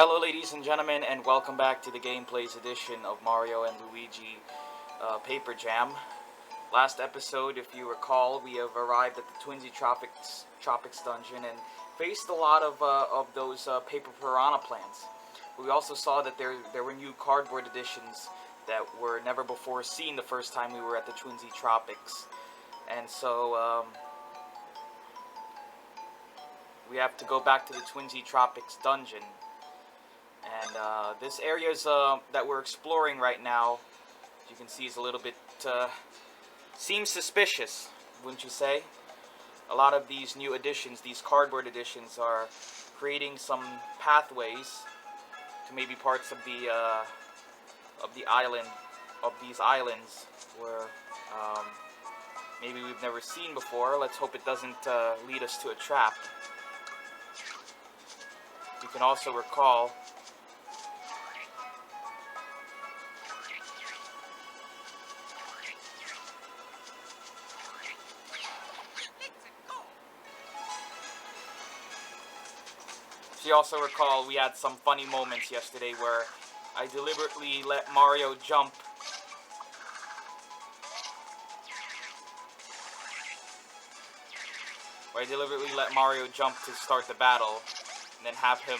Hello ladies and gentlemen, and welcome back to the Gameplays edition of Mario and Luigi Paper Jam. Last episode, if you recall, we have arrived at the Twinsy Tropics dungeon and faced a lot of those paper piranha plants. We also saw that there were new cardboard editions that were never before seen the first time we were at the Twinsy Tropics. And so we have to go back to the Twinsy Tropics dungeon. And this area that we're exploring right now, as you can see, is a little bit, seems suspicious, wouldn't you say? A lot of these new additions, these cardboard additions, are creating some pathways to maybe parts of the island, of these islands, where maybe we've never seen before. Let's hope it doesn't lead us to a trap. You can also recall we had some funny moments yesterday where I deliberately let Mario jump. To start the battle, and then have him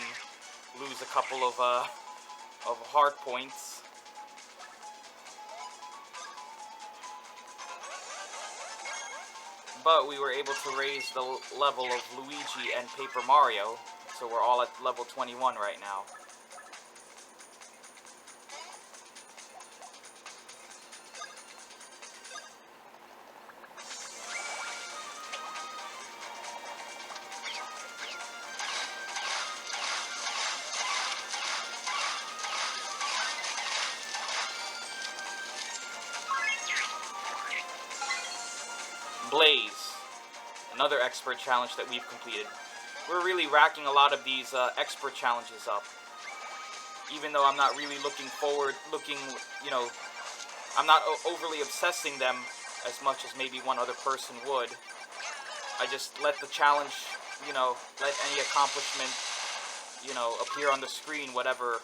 lose a couple of heart points. But we were able to raise the level of Luigi and Paper Mario, so we're all at level 21 right now. Blaze, another expert challenge that we've completed. We're really racking a lot of these expert challenges up. Even though I'm not really I'm not overly obsessing them as much as maybe one other person would. I just let the challenge, let any accomplishment, appear on the screen whenever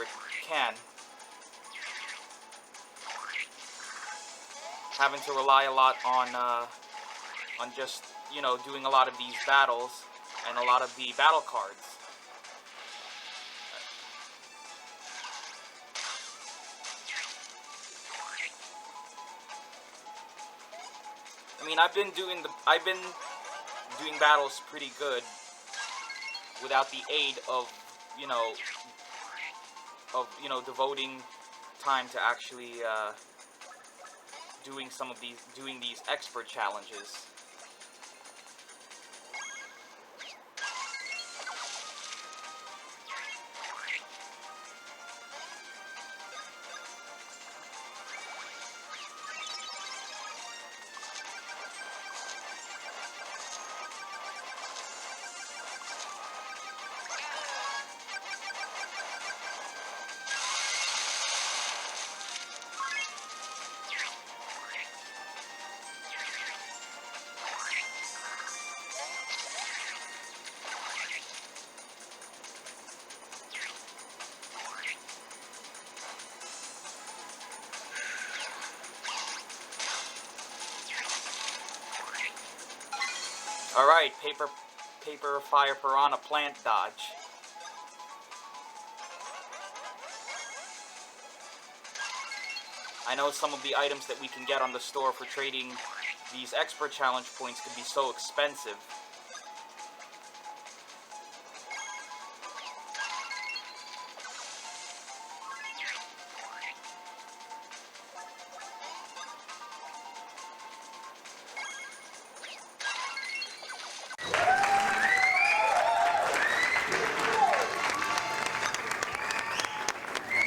it can. Having to rely a lot on just, doing a lot of these battles and a lot of the battle cards. I mean, I've been doing battles pretty good without the aid of, devoting time to actually doing these expert challenges. Alright, paper fire piranha plant dodge. I know some of the items that we can get on the store for trading these expert challenge points could be so expensive.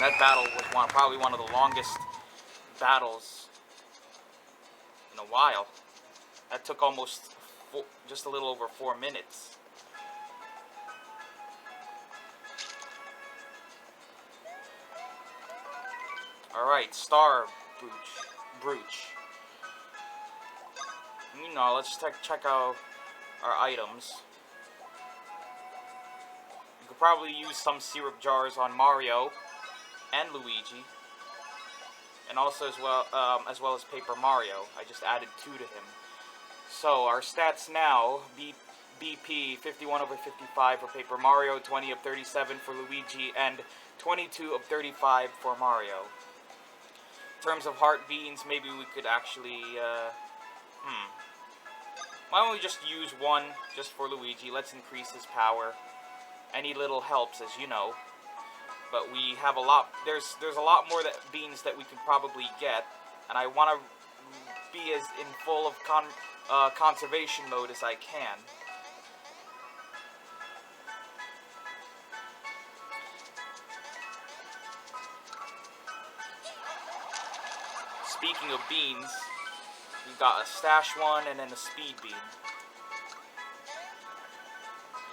That battle was probably one of the longest battles in a while. That took just a little over 4 minutes. Alright, Star Brooch. Let's check out our items. probably use some syrup jars on Mario and Luigi, and also as well as Paper Mario. I just added 2 to him. So our stats now: BP 51 over 55 for Paper Mario, 20 of 37 for Luigi, and 22 of 35 for Mario. In terms of heart beans, maybe we could actually, why don't we just use 1 just for Luigi? Let's increase his power. Any little helps, as you know. But we have a lot, there's a lot more beans that we can probably get, and I want to be as in full of conservation mode as I can. Speaking of beans, we've got a stash one and then a speed bean.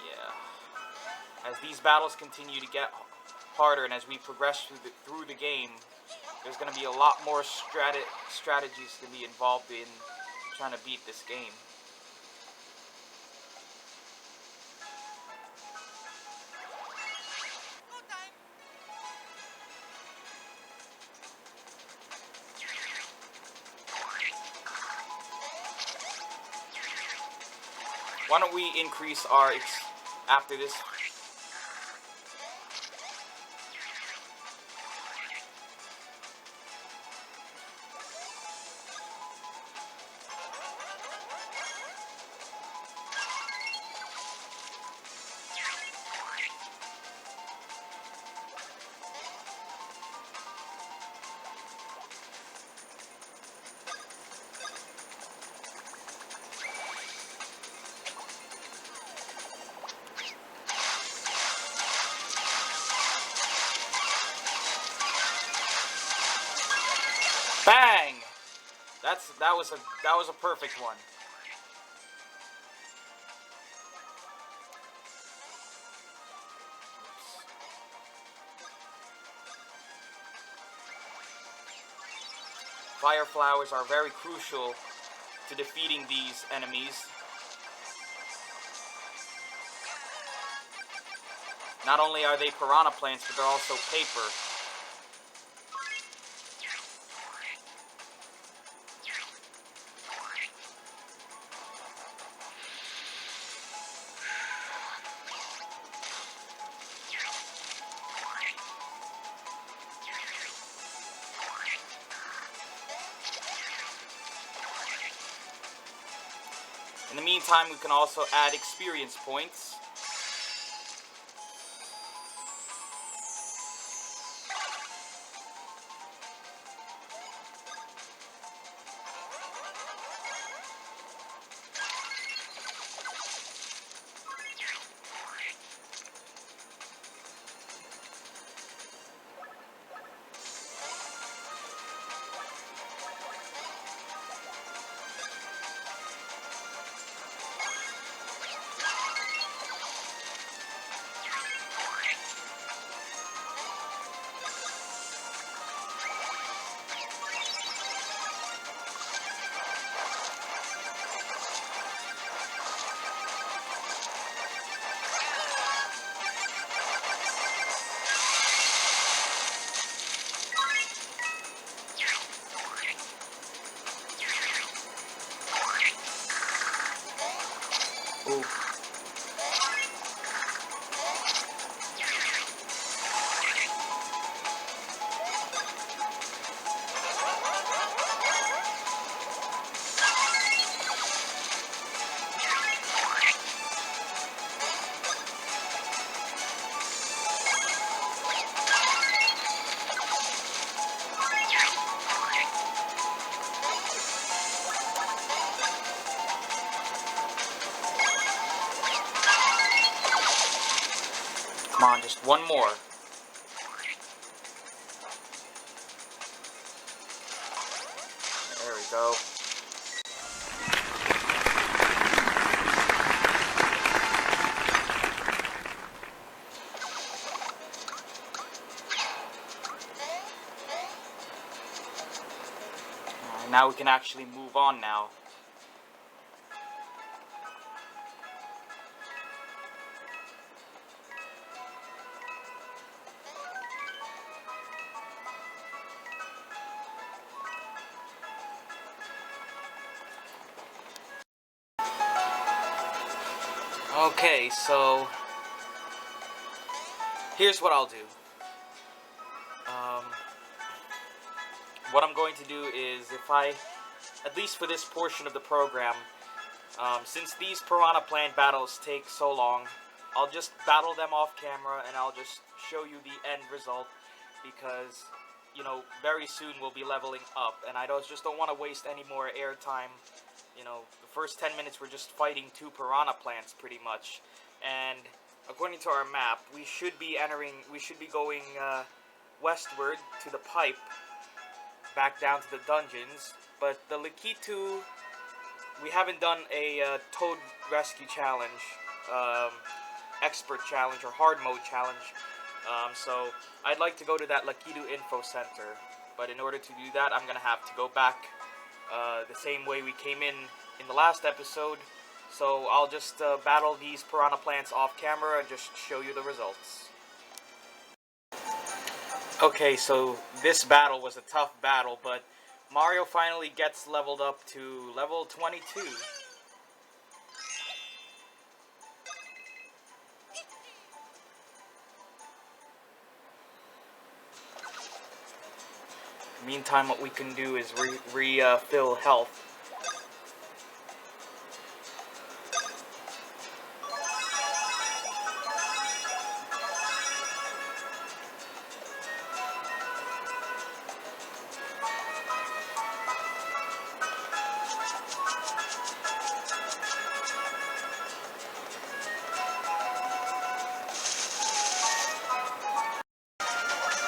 Yeah. As these battles continue to get harder and as we progress through the game, there's going to be a lot more strategies to be involved in trying to beat this game. Why don't we increase our after this? Bang! That was a perfect one. Fire flowers are very crucial to defeating these enemies. Not only are they piranha plants, but they're also paper. In the meantime, we can also add experience points. Ooh. Come on, just one more. There we go. Now we can actually move on now. Okay, so here's what I'll do. Um, what I'm going to do is, at least for this portion of the program, since these Piranha Plant battles take so long, I'll just battle them off camera and I'll just show you the end result, because, you know, very soon we'll be leveling up and I just don't want to waste any more airtime. You know, the first 10 minutes we're just fighting 2 Piranha Plants pretty much, and according to our map, we should be going westward to the pipe, back down to the dungeons, but the Lakitu, we haven't done a Toad Rescue Challenge, Expert Challenge, or Hard Mode Challenge, so I'd like to go to that Lakitu Info Center, but in order to do that, I'm going to have to go back the same way we came in the last episode, so I'll just battle these Piranha Plants off camera and just show you the results. Okay, so this battle was a tough battle, but Mario finally gets leveled up to level 22. Meantime, what we can do is refill health.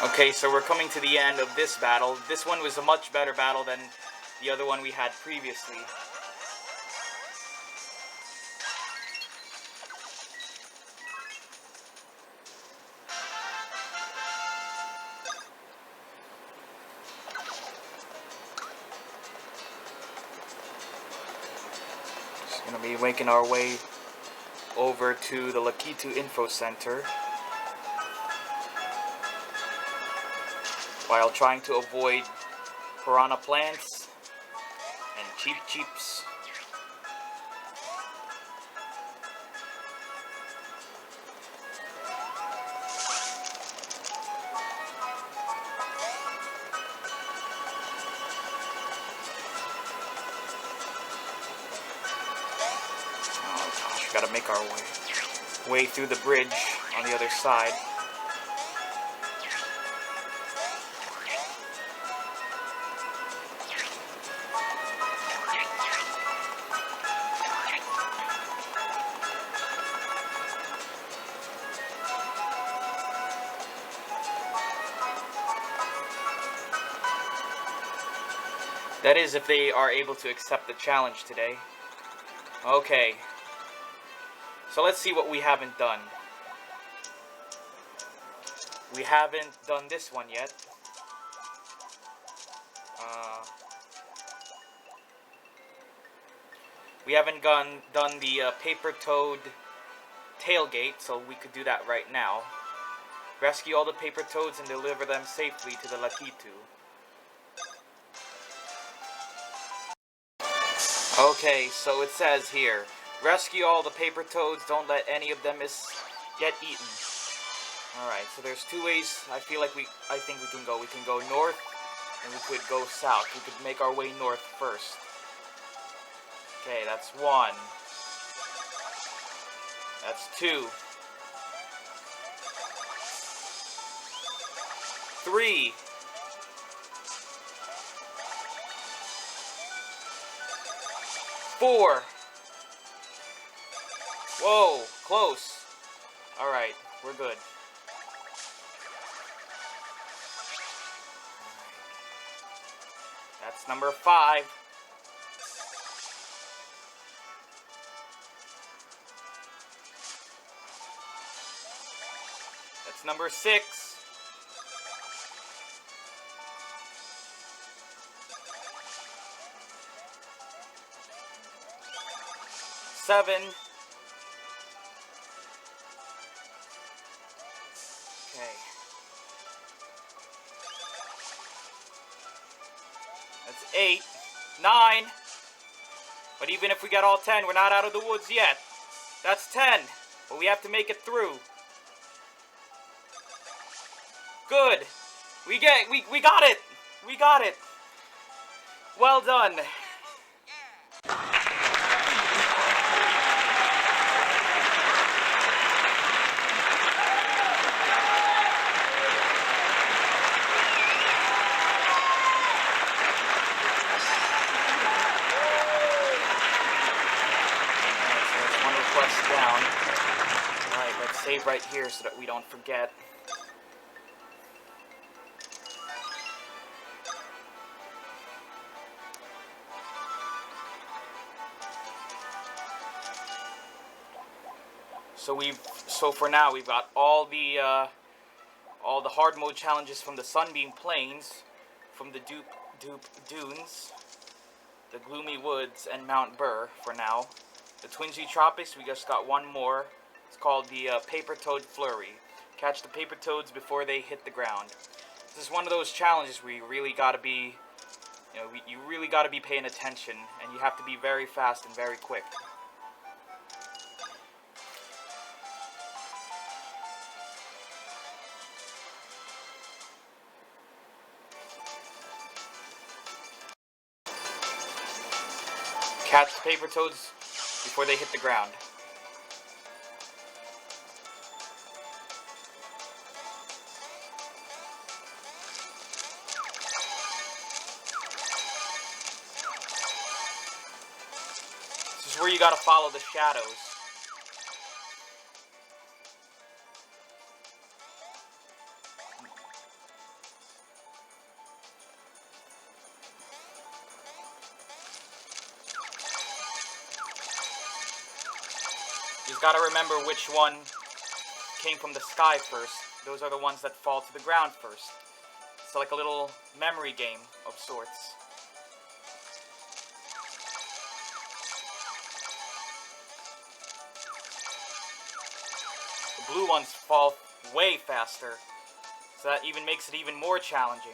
Okay, so we're coming to the end of this battle. This one was a much better battle than the other one we had previously. Just gonna be making our way over to the Lakitu Info Center, while trying to avoid Piranha Plants and Cheep Cheeps. Oh gosh, gotta make our way through the bridge on the other side. That is, if they are able to accept the challenge today. Okay. So let's see what we haven't done. We haven't done this one yet. We haven't done the Paper Toad tailgate, so we could do that right now. Rescue all the Paper Toads and deliver them safely to the Lakitu. Okay, so it says here, rescue all the Paper Toads, don't let any of them get eaten. Alright, so there's 2 ways I think we can go. We can go north, and we could go south. We could make our way north first. Okay, that's 1. That's 2. 3. 4. Whoa, close. Alright, we're good. That's number 5. That's number 6. Seven. Okay. That's 8. 9. But even if we get all 10, we're not out of the woods yet. That's 10. But we have to make it through. Good. We got it. We got it. Well done. Down. Alright, let's save right here so that we don't forget. So for now we've got all the hard mode challenges from the Sunbeam Plains, from the Dupe Dunes, the Gloomy Woods, and Mount Burr for now. The Twingy Tropics, we just got one more. It's called the Paper Toad Flurry. Catch the paper toads before they hit the ground. This is one of those challenges where you really gotta be, you really gotta be paying attention, and you have to be very fast and very quick. Catch the paper toads before they hit the ground. This is where you gotta follow the shadows. You've got to remember which one came from the sky first. Those are the ones that fall to the ground first. It's like a little memory game of sorts. The blue ones fall way faster, so that even makes it even more challenging.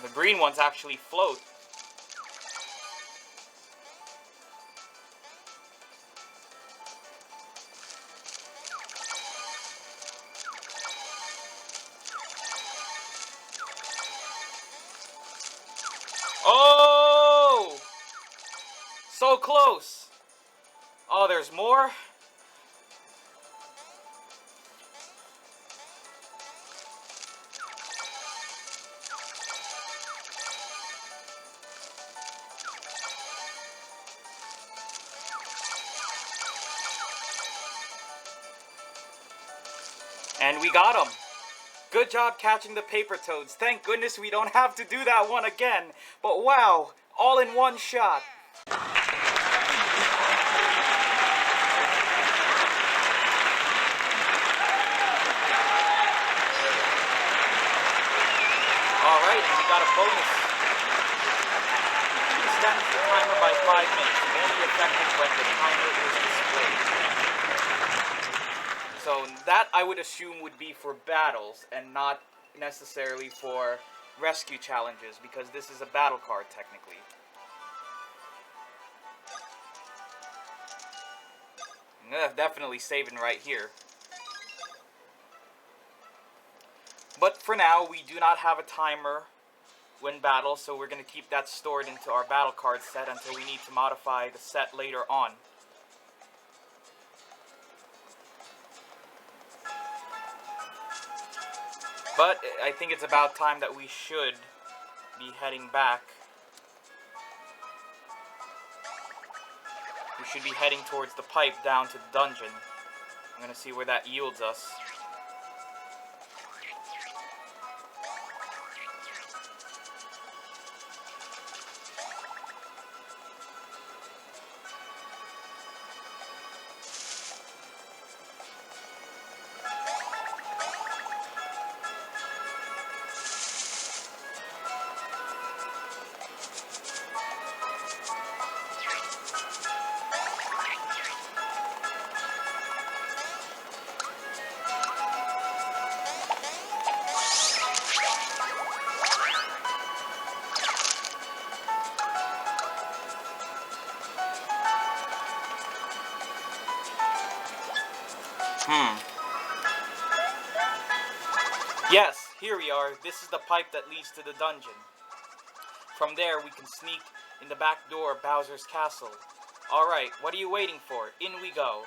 The green ones actually float. Oh! So close! Oh, there's more? And we got them. Good job catching the paper toads. Thank goodness we don't have to do that one again. But wow, all in one shot. Alright, and we got a bonus. Extends the timer by 5 minutes. Only effective when the timer is displayed. So that, I would assume, would be for battles and not necessarily for rescue challenges, because this is a battle card technically. And that's definitely saving right here. But for now, we do not have a timer when battle, so we're going to keep that stored into our battle card set until we need to modify the set later on. But I think it's about time that we should be heading back. We should be heading towards the pipe down to the dungeon. I'm going to see where that yields us. Hmm. Yes, here we are. This is the pipe that leads to the dungeon. From there, we can sneak in the back door of Bowser's castle. Alright, what are you waiting for? In we go.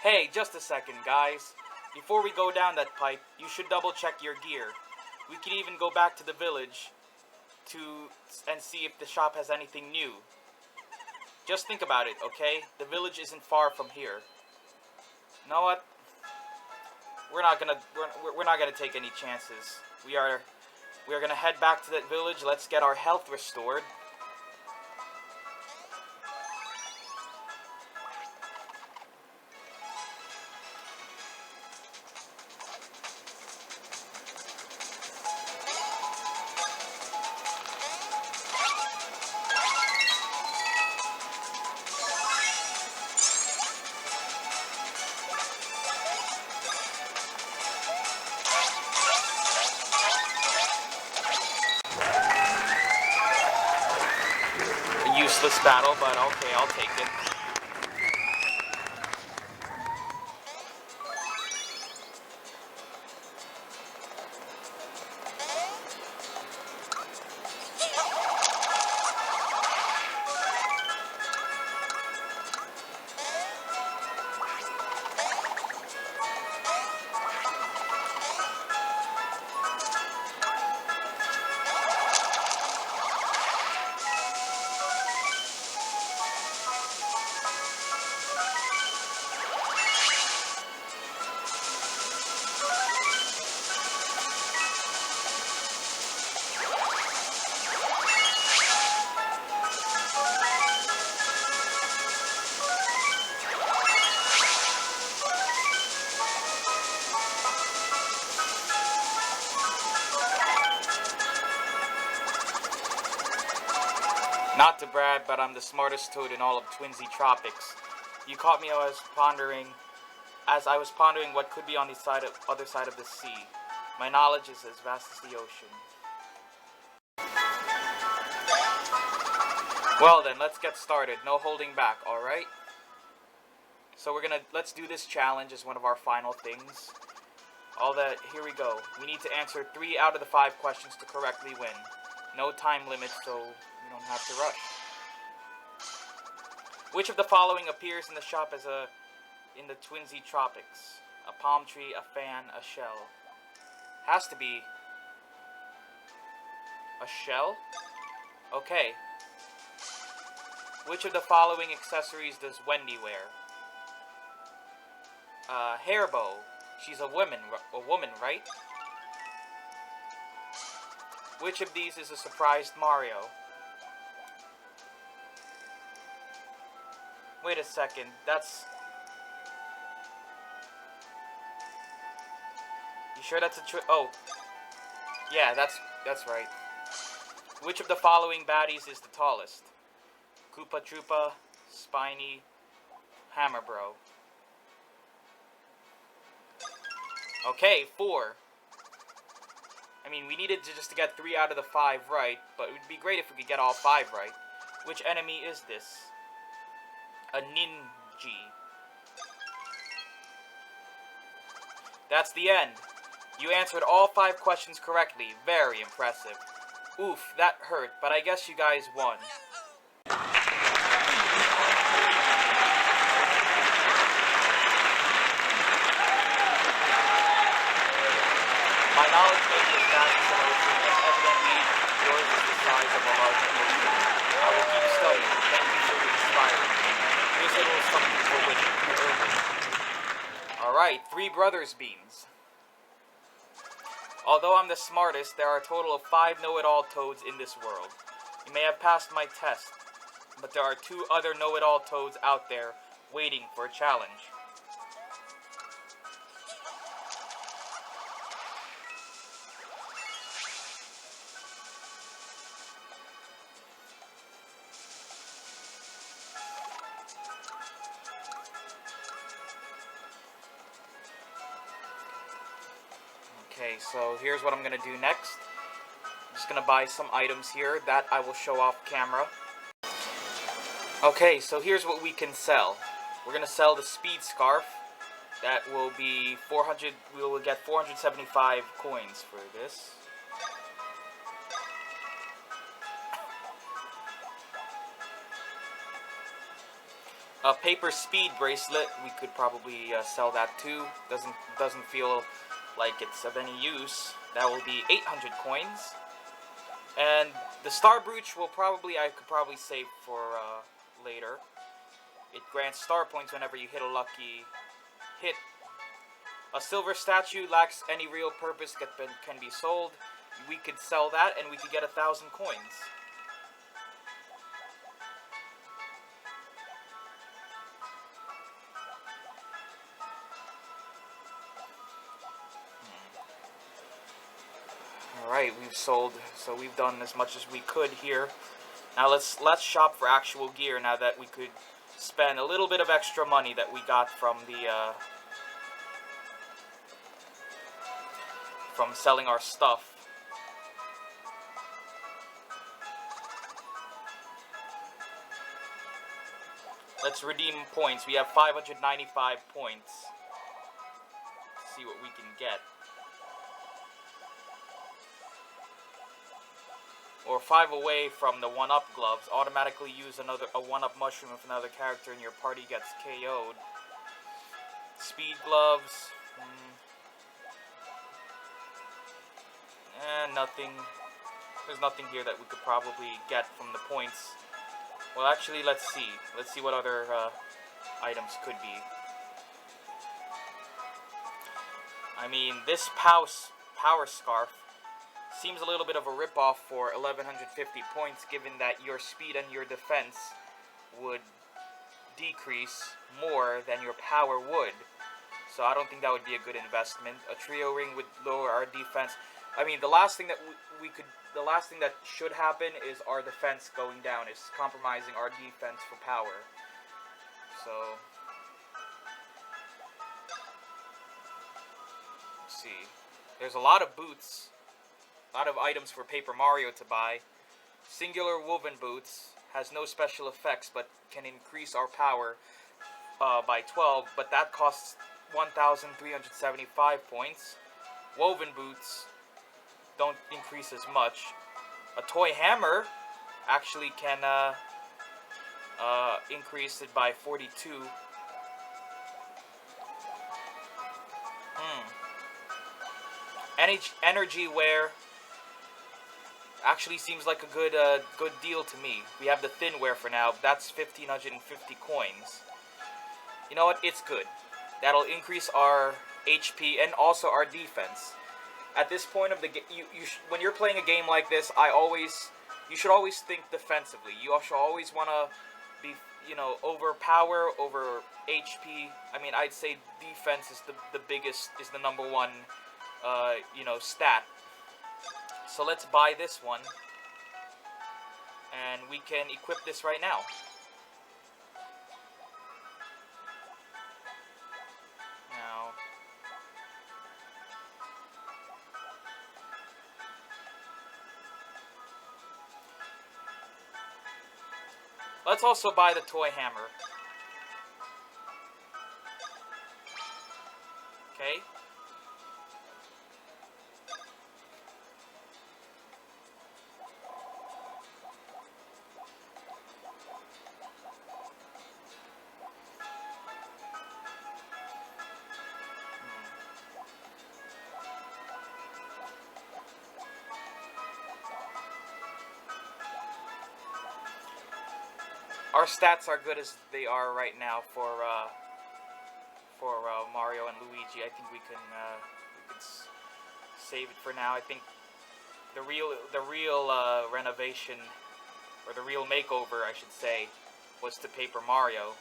Hey, just a second, guys. Before we go down that pipe, you should double check your gear. We could even go back to the village and see if the shop has anything new. Just think about it, okay? The village isn't far from here. You know what? We're not gonna take any chances. We are gonna head back to that village. Let's get our health restored. A useless battle, but okay, I'll take it. Not to brag, but I'm the smartest toad in all of Twinsy Tropics. You caught me as I was pondering what could be on the other side of the sea. My knowledge is as vast as the ocean. Well then, let's get started. No holding back, alright? So let's do this challenge as one of our final things. Here we go. We need to answer 3 out of the 5 questions to correctly win. No time limit, so you don't have to rush. Which of the following appears in the shop in the Twinsy Tropics? A palm tree, a fan, a shell. Has to be a shell? Okay. Which of the following accessories does Wendy wear? Hair bow. She's a woman, right? Which of these is a surprised Mario? Wait a second, You sure that's oh. Yeah, that's right. Which of the following baddies is the tallest? Koopa Troopa, Spiny, Hammer Bro. Okay, 4. I mean, we needed to get 3 out of the 5 right, but it would be great if we could get all 5 right. Which enemy is this? A ninja. That's the end. You answered all 5 questions correctly. Very impressive. Oof, that hurt, but I guess you guys won. My knowledge base is vast as an ocean, and evidently yours is the size of a large ocean. I will keep studying. Thank you for inspiring me. Here's a little something for winning. Alright, 3 brothers beans. Although I'm the smartest, there are a total of 5 know-it-all toads in this world. You may have passed my test, but there are 2 other know-it-all toads out there waiting for a challenge. Okay, so here's what I'm going to do next. I'm just going to buy some items here that I will show off camera. Okay, so here's what we can sell. We're going to sell the speed scarf, That will be 400. We will get 475 coins for this. A paper speed bracelet. We could probably sell that too. Doesn't feel like it's of any use. That will be 800 coins. And the star brooch will I could probably save for later. It grants star points whenever you hit a lucky hit. A silver statue lacks any real purpose, can be sold. We could sell that and we could get 1,000 coins. Alright, so we've done as much as we could here. Now let's shop for actual gear now that we could spend a little bit of extra money that we got from from selling our stuff. Let's redeem points. We have 595 points. Let's see what we can get. Or 5 away from the 1-up gloves. Automatically use a 1-up mushroom if another character in your party gets KO'd. Speed gloves. Nothing. There's nothing here that we could probably get from the points. Well, actually, let's see. Let's see what other items could be. I mean, this power scarf seems a little bit of a ripoff for 1,150 points, given that your speed and your defense would decrease more than your power would. So I don't think that would be a good investment. A trio ring would lower our defense. I mean, the last thing that the last thing that should happen is our defense going down. It's compromising our defense for power. So let's see. There's a lot of boots. A lot of items for Paper Mario to buy. Singular woven boots has no special effects but can increase our power by 12, but that costs 1,375 points. Woven boots don't increase as much. A toy hammer actually can increase it by 42. Energy wear actually seems like a good deal to me. We have the thin wear for now. That's 1,550 coins. You know what? It's good. That'll increase our HP and also our defense. At this point of the game, when you're playing a game like this, you should always think defensively. You should always want to be, over power, over HP. I mean, I'd say defense is the biggest, is the number one, stat. So let's buy this one, and we can equip this right now. Let's also buy the toy hammer. Okay. Our stats are good as they are right now for Mario and Luigi. I think we can save it for now. I think the real renovation, or the real makeover, I should say, was to Paper Mario.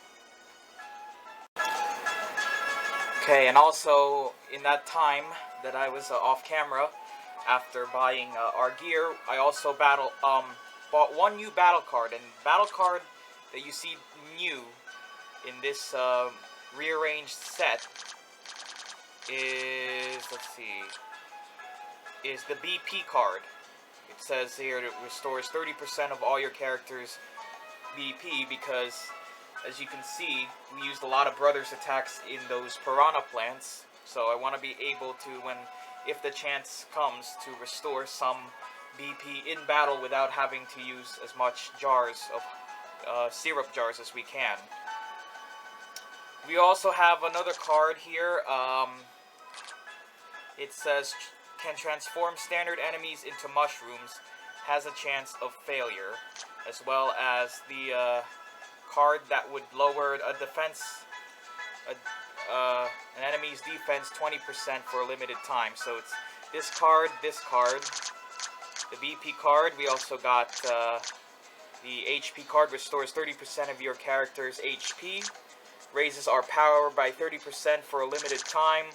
Okay, and also in that time that I was off camera, after buying our gear, I also bought one new battle card, and battle card that you see new in this rearranged set is, is the BP card. It says here it restores 30% of all your characters' BP, because as you can see, we used a lot of brothers attacks in those piranha plants. So I want to be able to, if the chance comes, to restore some BP in battle without having to use as much jars of syrup jars as we can. We also have another card here. It says, can transform standard enemies into mushrooms, has a chance of failure, as well as the card that would lower a defense, an enemy's defense 20% for a limited time. So it's this card, the BP card. We also got the HP card, restores 30% of your character's HP, raises our power by 30% for a limited time,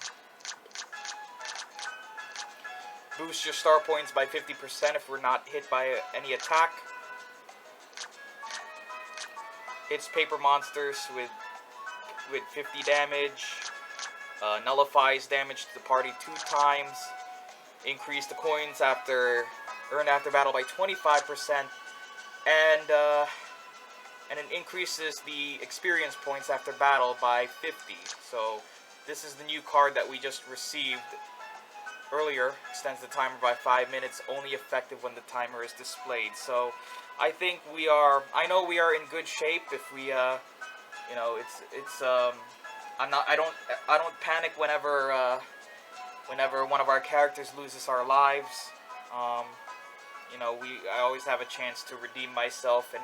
boosts your star points by 50% if we're not hit by any attack, hits paper monsters with 50 damage, nullifies damage to the party 2 times, increase the coins earned after battle by 25%, and it increases the experience points after battle by 50. So this is the new card that we just received earlier. Extends the timer by 5 minutes, only effective when the timer is displayed. So I think I know we are in good shape. If we I don't panic whenever one of our characters loses our lives. I always have a chance to redeem myself, and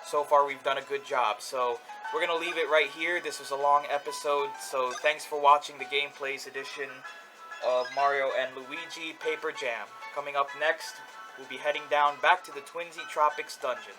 so far we've done a good job. So we're gonna leave it right here. This was a long episode, so thanks for watching the Gameplays edition of Mario and Luigi Paper Jam. Coming up next, we'll be heading down back to the Twinsy Tropics dungeon.